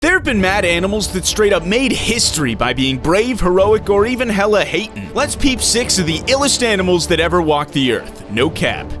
There have been mad animals that straight up made history by being brave, heroic, or even hella hatin'. Let's peep 6 of the illest animals that ever walked the earth. No cap.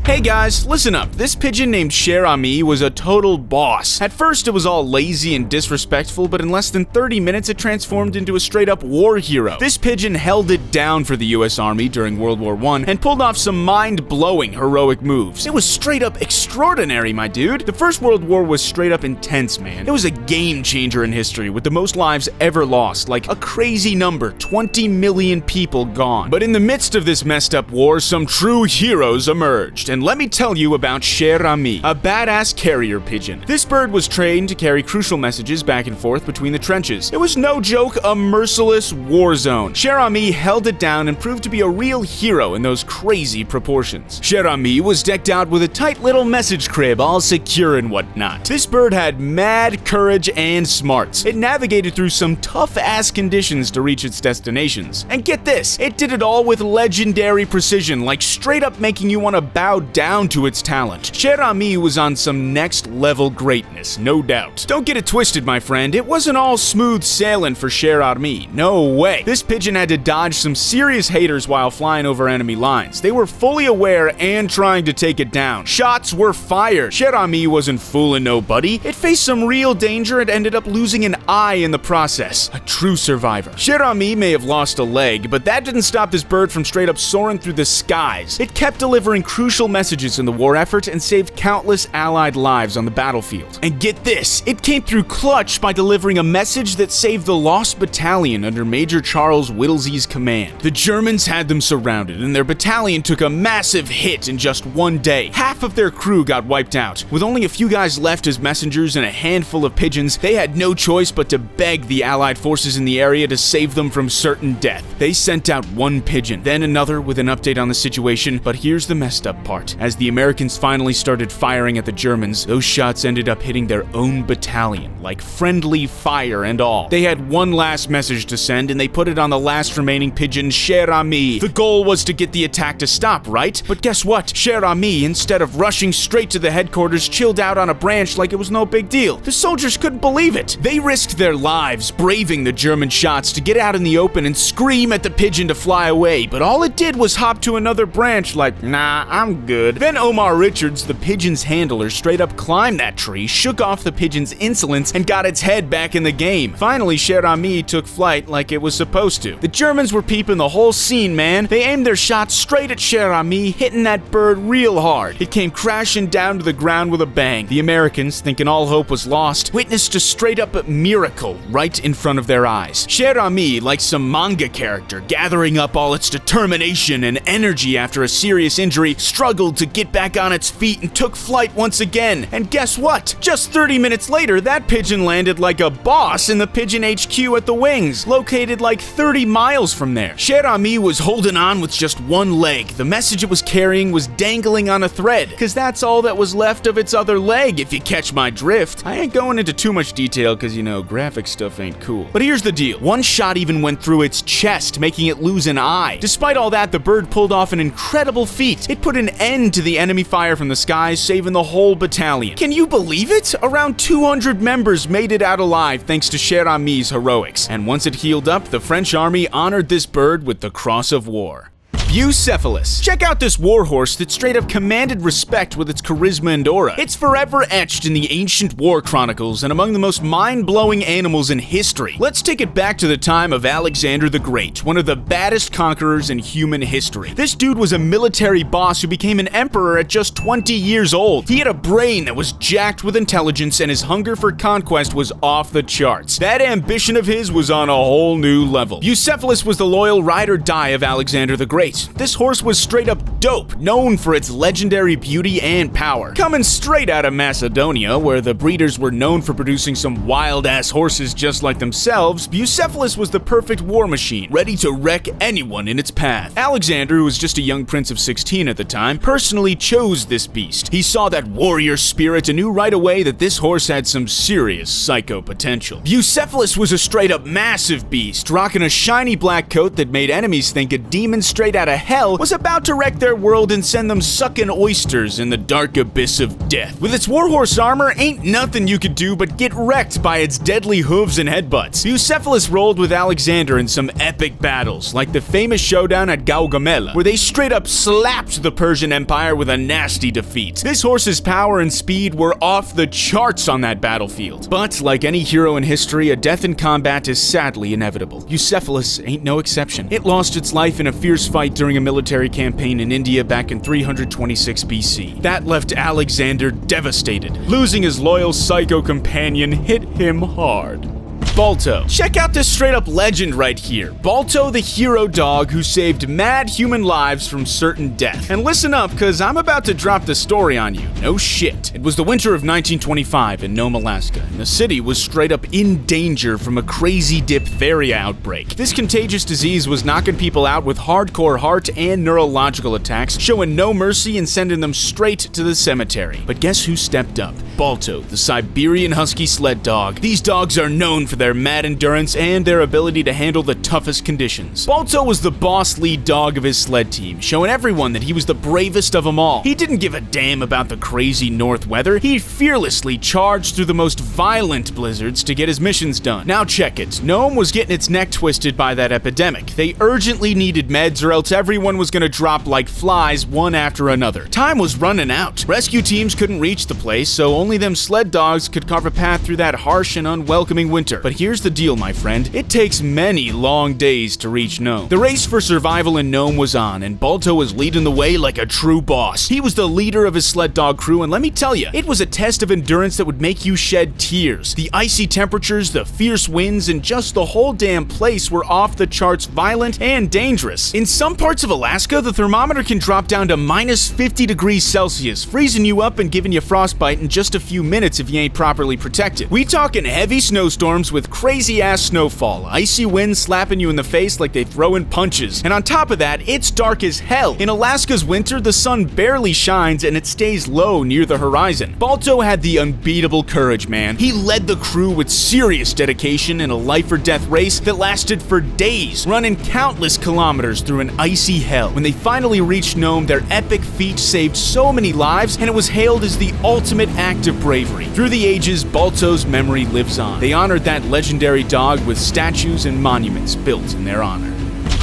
Hey guys, listen up. This pigeon named Cher Ami was a total boss. At first it was all lazy and disrespectful, but in less than 30 minutes it transformed into a straight up war hero. This pigeon held it down for the US Army during World War I and pulled off some mind-blowing heroic moves. It was straight up extraordinary, my dude. The First World War was straight up intense, man. It was a game changer in history with the most lives ever lost, like a crazy number, 20 million people gone. But in the midst of this messed up war, some true heroes emerged. And let me tell you about Cher Ami, a badass carrier pigeon. This bird was trained to carry crucial messages back and forth between the trenches. It was no joke, a merciless war zone. Cher Ami held it down and proved to be a real hero in those crazy proportions. Cher Ami was decked out with a tight little message crib, all secure and whatnot. This bird had mad courage and smarts. It navigated through some tough-ass conditions to reach its destinations. And get this, it did it all with legendary precision, like straight up making you want to bow down to its talent. Cher Ami was on some next level greatness, no doubt. Don't get it twisted, my friend, it wasn't all smooth sailing for Cher Ami, no way. This pigeon had to dodge some serious haters while flying over enemy lines. They were fully aware and trying to take it down. Shots were fired. Cher Ami wasn't fooling nobody. It faced some real danger and ended up losing an eye in the process. A true survivor. Cher Ami may have lost a leg, but that didn't stop this bird from straight up soaring through the skies. It kept delivering crucial messages in the war effort and saved countless allied lives on the battlefield. And get this, it came through clutch by delivering a message that saved the lost battalion under Major Charles Whittlesey's command. The Germans had them surrounded and their battalion took a massive hit in just one day. Half of their crew got wiped out. With only a few guys left as messengers and a handful of pigeons, they had no choice but to beg the allied forces in the area to save them from certain death. They sent out one pigeon, then another with an update on the situation, but here's the messed up part. As the Americans finally started firing at the Germans, those shots ended up hitting their own battalion, like friendly fire and all. They had one last message to send, and they put it on the last remaining pigeon, Cher Ami. The goal was to get the attack to stop, right? But guess what? Cher Ami, instead of rushing straight to the headquarters, chilled out on a branch like it was no big deal. The soldiers couldn't believe it. They risked their lives, braving the German shots to get out in the open and scream at the pigeon to fly away, but all it did was hop to another branch like, nah, I'm good. Then Omar Richards, the pigeon's handler, straight up climbed that tree, shook off the pigeon's insolence, and got its head back in the game. Finally, Cher Ami took flight like it was supposed to. The Germans were peeping the whole scene, man. They aimed their shots straight at Cher Ami, hitting that bird real hard. It came crashing down to the ground with a bang. The Americans, thinking all hope was lost, witnessed a straight up miracle right in front of their eyes. Cher Ami, like some manga character, gathering up all its determination and energy after a serious injury, struggled to get back on its feet and took flight once again. And guess what? Just 30 minutes later, that pigeon landed like a boss in the Pigeon HQ at the Wings, located like 30 miles from there. Cher Ami was holding on with just one leg. The message it was carrying was dangling on a thread, because that's all that was left of its other leg, if you catch my drift. I ain't going into too much detail because, you know, graphic stuff ain't cool. But here's the deal. One shot even went through its chest, making it lose an eye. Despite all that, the bird pulled off an incredible feat. It put an end to the enemy fire from the skies, saving the whole battalion. Can you believe it? Around 200 members made it out alive thanks to Cher Ami's heroics. And once it healed up, the French army honored this bird with the Cross of War. Bucephalus. Check out this warhorse that straight up commanded respect with its charisma and aura. It's forever etched in the ancient war chronicles and among the most mind-blowing animals in history. Let's take it back to the time of Alexander the Great, one of the baddest conquerors in human history. This dude was a military boss who became an emperor at just 20 years old. He had a brain that was jacked with intelligence and his hunger for conquest was off the charts. That ambition of his was on a whole new level. Bucephalus was the loyal ride or die of Alexander the Great. This horse was straight up dope, known for its legendary beauty and power. Coming straight out of Macedonia, where the breeders were known for producing some wild-ass horses just like themselves, Bucephalus was the perfect war machine, ready to wreck anyone in its path. Alexander, who was just a young prince of 16 at the time, personally chose this beast. He saw that warrior spirit and knew right away that this horse had some serious psycho potential. Bucephalus was a straight up massive beast, rocking a shiny black coat that made enemies think a demon straight out of to hell was about to wreck their world and send them sucking oysters in the dark abyss of death. With its warhorse armor, ain't nothing you could do but get wrecked by its deadly hooves and headbutts. Bucephalus rolled with Alexander in some epic battles, like the famous showdown at Gaugamela, where they straight up slapped the Persian Empire with a nasty defeat. This horse's power and speed were off the charts on that battlefield. But like any hero in history, a death in combat is sadly inevitable. Bucephalus ain't no exception. It lost its life in a fierce fight during a military campaign in India back in 326 BC. That left Alexander devastated. Losing his loyal psycho companion hit him hard. Balto. Check out this straight up legend right here. Balto, the hero dog who saved mad human lives from certain death. And listen up, cause I'm about to drop the story on you. No shit. It was the winter of 1925 in Nome, Alaska, and the city was straight up in danger from a crazy diphtheria outbreak. This contagious disease was knocking people out with hardcore heart and neurological attacks, showing no mercy and sending them straight to the cemetery. But guess who stepped up? Balto, the Siberian husky sled dog. These dogs are known for their mad endurance and their ability to handle the toughest conditions. Balto was the boss lead dog of his sled team, showing everyone that he was the bravest of them all. He didn't give a damn about the crazy north weather. He fearlessly charged through the most violent blizzards to get his missions done. Now check it. Nome was getting its neck twisted by that epidemic. They urgently needed meds or else everyone was gonna drop like flies one after another. Time was running out. Rescue teams couldn't reach the place, so only them sled dogs could carve a path through that harsh and unwelcoming winter. But here's the deal, my friend. It takes many long days to reach Nome. The race for survival in Nome was on, and Balto was leading the way like a true boss. He was the leader of his sled dog crew, and let me tell you, it was a test of endurance that would make you shed tears. The icy temperatures, the fierce winds, and just the whole damn place were off the charts violent and dangerous. In some parts of Alaska, the thermometer can drop down to minus 50 degrees Celsius, freezing you up and giving you frostbite in just a few minutes if you ain't properly protected. We talking heavy snowstorms with crazy-ass snowfall, icy winds slapping you in the face like they throw in punches. And on top of that, it's dark as hell. In Alaska's winter, the sun barely shines and it stays low near the horizon. Balto had the unbeatable courage, man. He led the crew with serious dedication in a life-or-death race that lasted for days, running countless kilometers through an icy hell. When they finally reached Nome, their epic feat saved so many lives, and it was hailed as the ultimate act of bravery. Through the ages, Balto's memory lives on. They honored that legendary dog with statues and monuments built in their honor.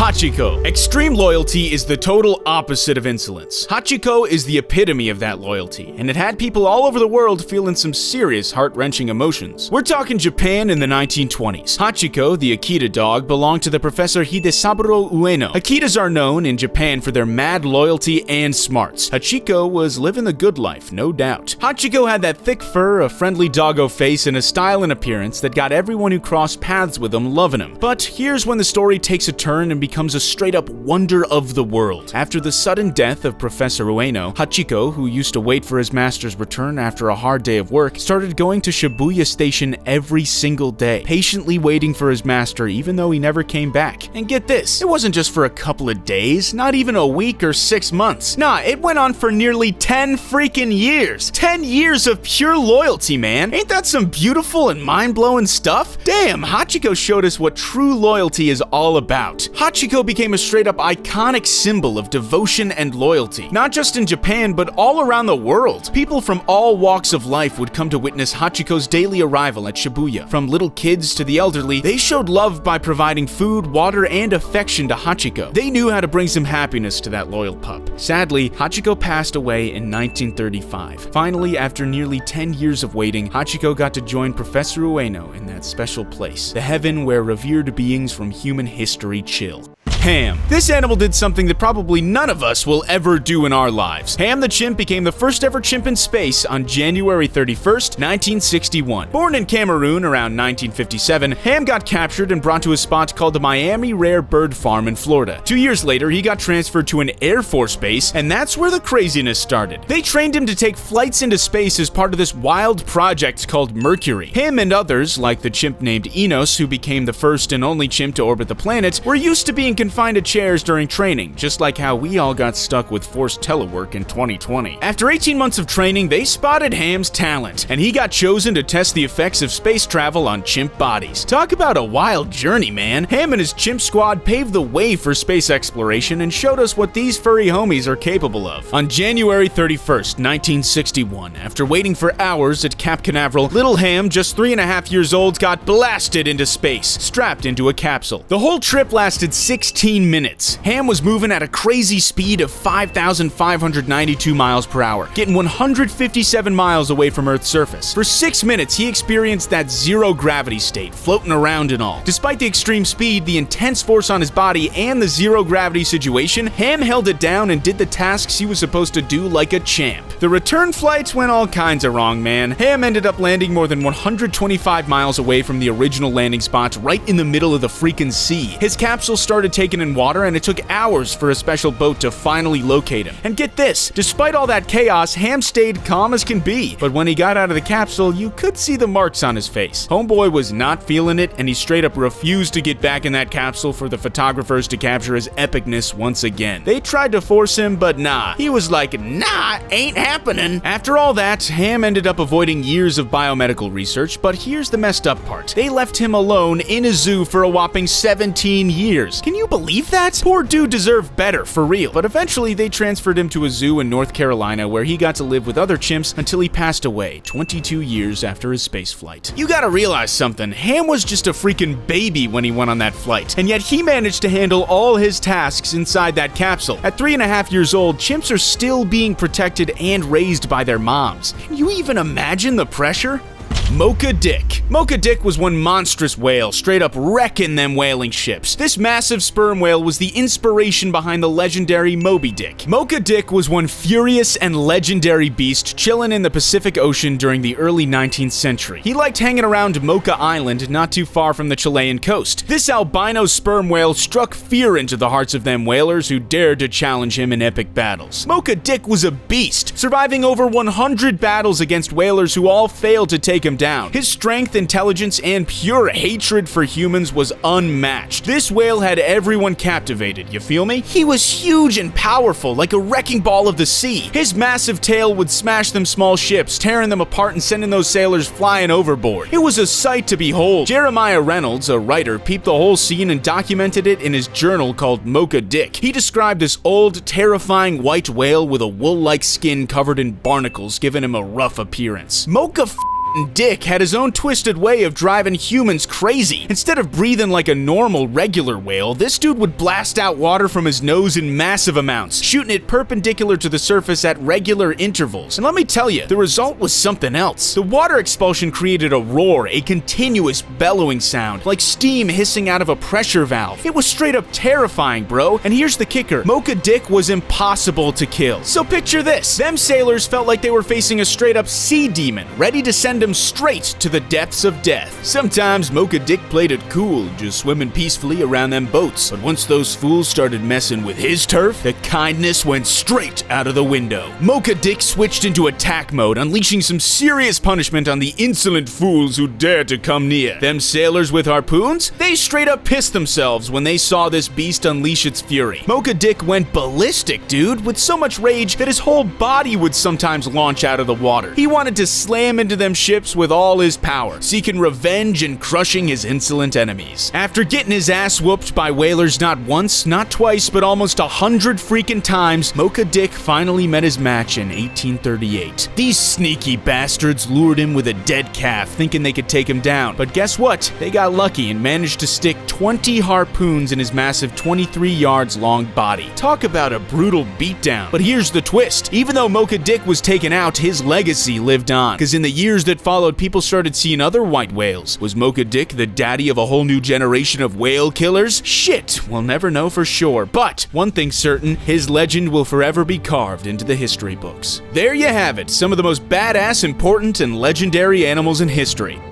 Hachiko. Extreme loyalty is the total opposite of insolence. Hachiko is the epitome of that loyalty, and it had people all over the world feeling some serious heart-wrenching emotions. We're talking Japan in the 1920s. Hachiko, the Akita dog, belonged to the Professor Hidesaburo Ueno. Akitas are known in Japan for their mad loyalty and smarts. Hachiko was living the good life, no doubt. Hachiko had that thick fur, a friendly doggo face, and a style and appearance that got everyone who crossed paths with him loving him. But here's when the story takes a turn and becomes a straight-up wonder of the world. After the sudden death of Professor Ueno, Hachiko, who used to wait for his master's return after a hard day of work, started going to Shibuya Station every single day, patiently waiting for his master even though he never came back. And get this, it wasn't just for a couple of days, not even a week or 6 months. Nah, it went on for nearly 10 freaking years. 10 years of pure loyalty, man. Ain't that some beautiful and mind-blowing stuff? Damn, Hachiko showed us what true loyalty is all about. Hachiko became a straight-up iconic symbol of devotion and loyalty, not just in Japan, but all around the world. People from all walks of life would come to witness Hachiko's daily arrival at Shibuya. From little kids to the elderly, they showed love by providing food, water, and affection to Hachiko. They knew how to bring some happiness to that loyal pup. Sadly, Hachiko passed away in 1935. Finally, after nearly 10 years of waiting, Hachiko got to join Professor Ueno in that special place, the heaven where revered beings from human history chill. Ham. This animal did something that probably none of us will ever do in our lives. Ham the chimp became the first ever chimp in space on January 31st, 1961. Born in Cameroon around 1957, Ham got captured and brought to a spot called the Miami Rare Bird Farm in Florida. 2 years later, he got transferred to an Air Force base, and that's where the craziness started. They trained him to take flights into space as part of this wild project called Mercury. Him and others, like the chimp named Enos, who became the first and only chimp to orbit the planet, were used to being confined confined to chairs during training, just like how we all got stuck with forced telework in 2020. After 18 months of training, they spotted Ham's talent, and he got chosen to test the effects of space travel on chimp bodies. Talk about a wild journey, man. Ham and his chimp squad paved the way for space exploration and showed us what these furry homies are capable of. On January 31st, 1961, after waiting for hours at Cap Canaveral, little Ham, just 3.5 years old, got blasted into space, strapped into a capsule. The whole trip lasted 16 minutes. Ham was moving at a crazy speed of 5,592 miles per hour, getting 157 miles away from Earth's surface. For 6 minutes, he experienced that zero gravity state, floating around and all. Despite the extreme speed, the intense force on his body, and the zero gravity situation, Ham held it down and did the tasks he was supposed to do like a champ. The return flights went all kinds of wrong, man. Ham ended up landing more than 125 miles away from the original landing spot, right in the middle of the freaking sea. His capsule started taking in water, and it took hours for a special boat to finally locate him. And get this, despite all that chaos, Ham stayed calm as can be. But when he got out of the capsule, you could see the marks on his face. Homeboy was not feeling it, and he straight up refused to get back in that capsule for the photographers to capture his epicness once again. They tried to force him, but nah. He was like, nah, ain't happening. After all that, Ham ended up avoiding years of biomedical research, but here's the messed up part. They left him alone in a zoo for a whopping 17 years. Can you believe that? Poor dude deserved better, for real. But eventually, they transferred him to a zoo in North Carolina where he got to live with other chimps until he passed away 22 years after his space flight. You gotta realize something. Ham was just a freaking baby when he went on that flight, and yet he managed to handle all his tasks inside that capsule. At 3.5 years old, chimps are still being protected and raised by their moms. Can you even imagine the pressure? Mocha Dick. Mocha Dick was one monstrous whale, straight up wrecking them whaling ships. This massive sperm whale was the inspiration behind the legendary Moby Dick. Mocha Dick was one furious and legendary beast chilling in the Pacific Ocean during the early 19th century. He liked hanging around Mocha Island, not too far from the Chilean coast. This albino sperm whale struck fear into the hearts of them whalers who dared to challenge him in epic battles. Mocha Dick was a beast, surviving over 100 battles against whalers who all failed to take him down. His strength, intelligence, and pure hatred for humans was unmatched. This whale had everyone captivated, you feel me? He was huge and powerful, like a wrecking ball of the sea. His massive tail would smash them small ships, tearing them apart and sending those sailors flying overboard. It was a sight to behold. Jeremiah Reynolds, a writer, peeped the whole scene and documented it in his journal called Mocha Dick. He described this old, terrifying white whale with a wool-like skin covered in barnacles, giving him a rough appearance. Mocha Dick had his own twisted way of driving humans crazy. Instead of breathing like a normal, regular whale, this dude would blast out water from his nose in massive amounts, shooting it perpendicular to the surface at regular intervals. And let me tell you, the result was something else. The water expulsion created a roar, a continuous bellowing sound, like steam hissing out of a pressure valve. It was straight up terrifying, bro. And here's the kicker. Mocha Dick was impossible to kill. So picture this. Them sailors felt like they were facing a straight up sea demon, ready to send him straight to the depths of death. Sometimes Mocha Dick played it cool, just swimming peacefully around them boats. But once those fools started messing with his turf, the kindness went straight out of the window. Mocha Dick switched into attack mode, unleashing some serious punishment on the insolent fools who dared to come near. Them sailors with harpoons? They straight up pissed themselves when they saw this beast unleash its fury. Mocha Dick went ballistic, dude, with so much rage that his whole body would sometimes launch out of the water. He wanted to slam into them ships with all his power, seeking revenge and crushing his insolent enemies. After getting his ass whooped by whalers not once, not twice, but almost 100 freaking times, Mocha Dick finally met his match in 1838. These sneaky bastards lured him with a dead calf, thinking they could take him down. But guess what? They got lucky and managed to stick 20 harpoons in his massive 23 yards long body. Talk about a brutal beatdown. But here's the twist. Even though Mocha Dick was taken out, his legacy lived on. Because in the years that followed, people started seeing other white whales. Was Mocha Dick the daddy of a whole new generation of whale killers? Shit, we'll never know for sure. But one thing's certain, his legend will forever be carved into the history books. There you have it, some of the most badass, important, and legendary animals in history.